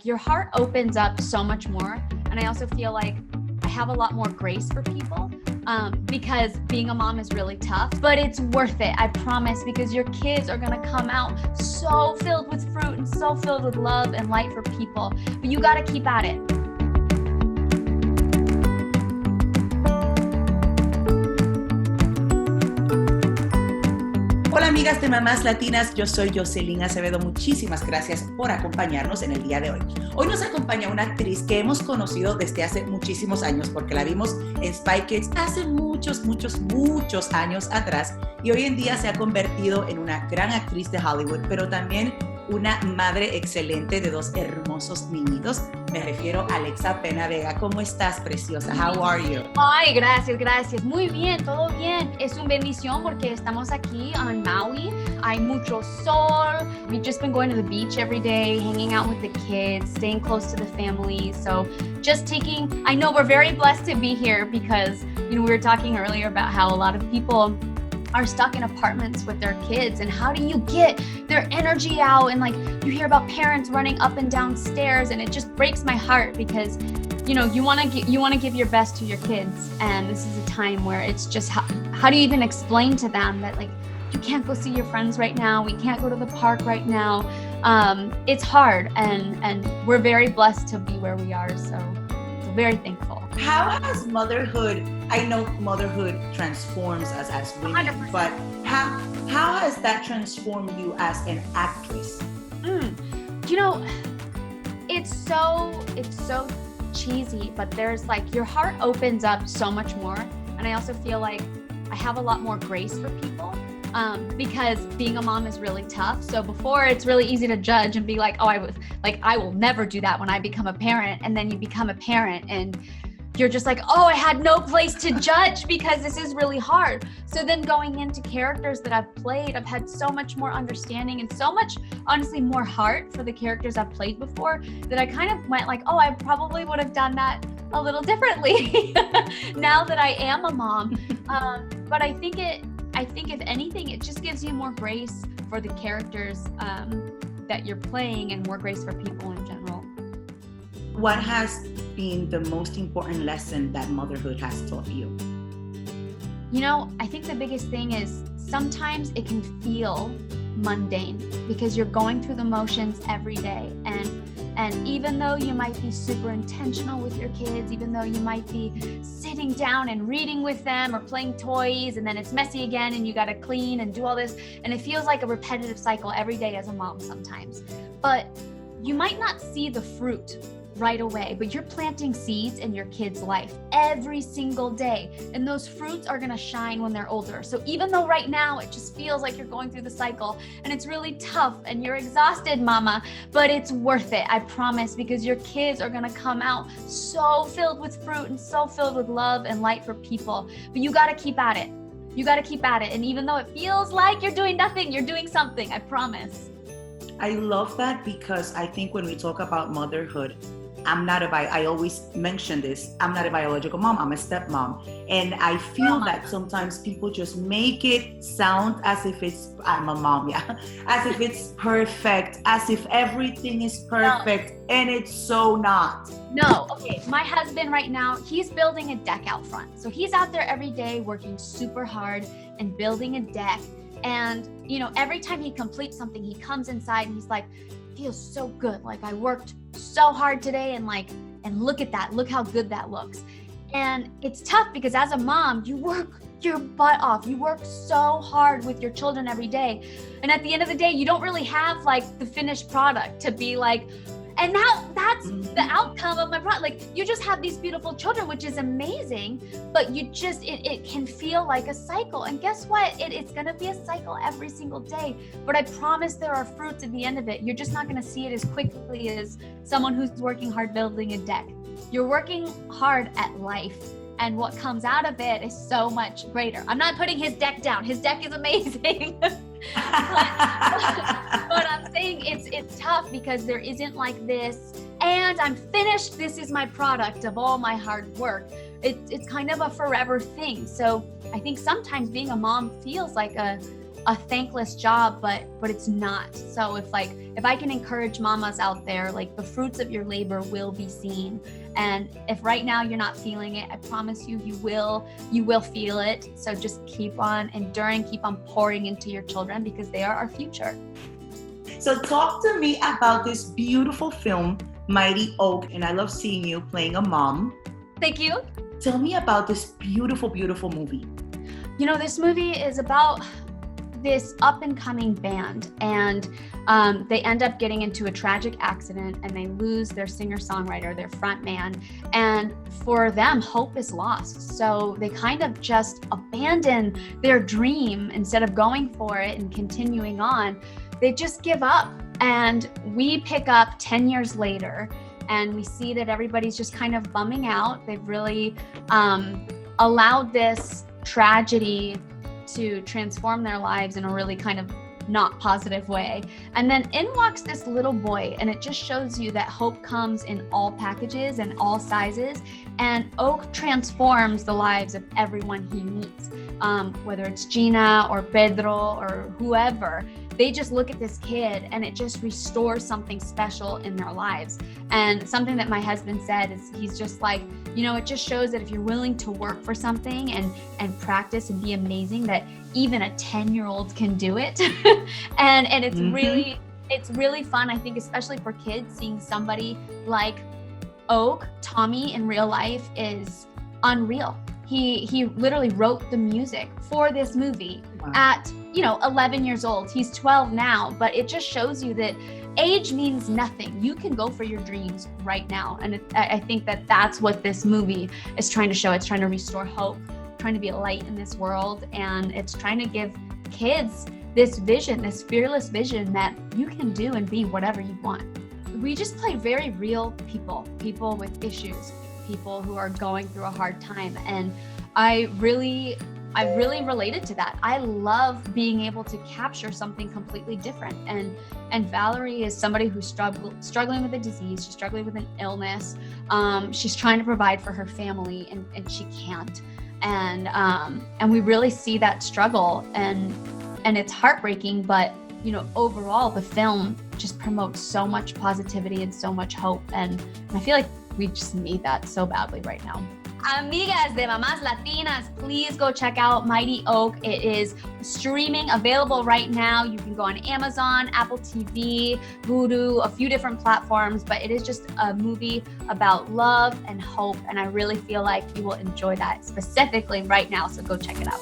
Your heart opens up so much more. And I also feel like I have a lot more grace for people because being a mom is really tough, but it's worth it. I promise, because your kids are gonna come out so filled with fruit and so filled with love and light for people, but you gotta keep at it. Hola amigas de Mamás Latinas, yo soy Jocelyn Acevedo. Muchísimas gracias por acompañarnos en el día de hoy. Hoy nos acompaña una actriz que hemos conocido desde hace muchísimos años porque la vimos en Spy Kids hace muchos años atrás y hoy en día se ha convertido en una gran actriz de Hollywood, pero también una madre excelente de dos hermosos niñitos. Me refiero a Alexa PenaVega. ¿Cómo estás, preciosa? How are you? Ay, gracias. Muy bien, todo bien. Es una bendición porque estamos aquí en Maui. Hay mucho sol. We've just been going to the beach every day, hanging out with the kids, staying close to the family. So just I know we're very blessed to be here because, we were talking earlier about how a lot of people are stuck in apartments with their kids, and how do you get their energy out? And you hear about parents running up and down stairs, and it just breaks my heart because you want to give your best to your kids, and this is a time where it's just how do you even explain to them that you can't go see your friends right now, we can't go to the park right now. It's hard, and we're very blessed to be where we are, so very thankful. How has motherhood, I know motherhood transforms us as women, 100%. But how has that transformed you as an actress? It's so cheesy, but there's your heart opens up so much more. And I also feel like I have a lot more grace for people because being a mom is really tough. So before, it's really easy to judge and be I will never do that when I become a parent. And then you become a parent and you're just I had no place to judge because this is really hard. So then going into characters that I've played, I've had so much more understanding and so much, honestly, more heart for the characters I've played before that I kind of went I probably would have done that a little differently now that I am a mom. But I think if anything, it just gives you more grace for the characters that you're playing and more grace for people in general. What has been the most important lesson that motherhood has taught you? I think the biggest thing is sometimes it can feel mundane because you're going through the motions every day. And even though you might be super intentional with your kids, even though you might be sitting down and reading with them or playing toys, and then it's messy again and you got to clean and do all this, and it feels like a repetitive cycle every day as a mom sometimes. But you might not see the fruit right away, but you're planting seeds in your kid's life every single day, and those fruits are gonna shine when they're older. So even though right now it just feels like you're going through the cycle and it's really tough and you're exhausted, mama, but it's worth it, I promise, because your kids are gonna come out so filled with fruit and so filled with love and light for people. But you gotta keep at it. And even though it feels like you're doing nothing, you're doing something, I promise. I love that because I think when we talk about motherhood, I always mention this, I'm not a biological mom, I'm a stepmom. And I feel that sometimes people just make it sound as if I'm a mom, as if it's perfect, as if everything is perfect, and it's so not. No, okay, my husband right now, he's building a deck out front. So he's out there every day working super hard and building a deck. And, every time he completes something, he comes inside and he's feels so good. I worked so hard today and look at that. Look how good that looks. And it's tough because as a mom, you work your butt off. You work so hard with your children every day. And at the end of the day, you don't really have the finished product to be and now that's the outcome of my product. You just have these beautiful children, which is amazing, but it can feel like a cycle. And guess what? It's going to be a cycle every single day, but I promise there are fruits at the end of it. You're just not going to see it as quickly as someone who's working hard building a deck. You're working hard at life, and what comes out of it is so much greater. I'm not putting his deck down. His deck is amazing. but I'm saying it's tough because there isn't this, and I'm finished, this is my product of all my hard work. It's kind of a forever thing. So I think sometimes being a mom feels like a a thankless job, but it's not. So if I can encourage mamas out there, like the fruits of your labor will be seen. And if right now you're not feeling it, I promise you, you will feel it. So just keep on enduring, keep on pouring into your children because they are our future. So talk to me about this beautiful film, Mighty Oak, and I love seeing you playing a mom. Thank you. Tell me about this beautiful, beautiful movie. You know, this movie is about this up-and-coming band, and they end up getting into a tragic accident and they lose their singer-songwriter, their front man, and for them, hope is lost. So they kind of just abandon their dream instead of going for it and continuing on. They just give up. And we pick up 10 years later and we see that everybody's just kind of bumming out. They've really allowed this tragedy to transform their lives in a really kind of not positive way. And then in walks this little boy, and it just shows you that hope comes in all packages and all sizes. And Oak transforms the lives of everyone he meets, whether it's Gina or Pedro or whoever. They just look at this kid and it just restores something special in their lives. And something that my husband said is he's just like, you know, it just shows that if you're willing to work for something and practice and be amazing, that even a 10-year-old can do it. and it's really fun, I think, especially for kids, seeing somebody like Oak. Tommy in real life is unreal. He literally wrote the music for this movie at 11 years old. He's 12 now, but it just shows you that age means nothing. You can go for your dreams right now. And I think that that's what this movie is trying to show. It's trying to restore hope, trying to be a light in this world. And it's trying to give kids this vision, this fearless vision that you can do and be whatever you want. We just play very real people with issues, people who are going through a hard time. And I really related to that. I love being able to capture something completely different. And Valerie is somebody who's struggling with a disease. She's struggling with an illness. She's trying to provide for her family and she can't. And we really see that struggle and it's heartbreaking, but overall the film just promotes so much positivity and so much hope. And I feel like we just need that so badly right now. Amigas de Mamás Latinas, please go check out Mighty Oak. It is streaming, available right now. You can go on Amazon, Apple TV, Vudu, a few different platforms, but it is just a movie about love and hope. And I really feel like you will enjoy that specifically right now. So go check it out.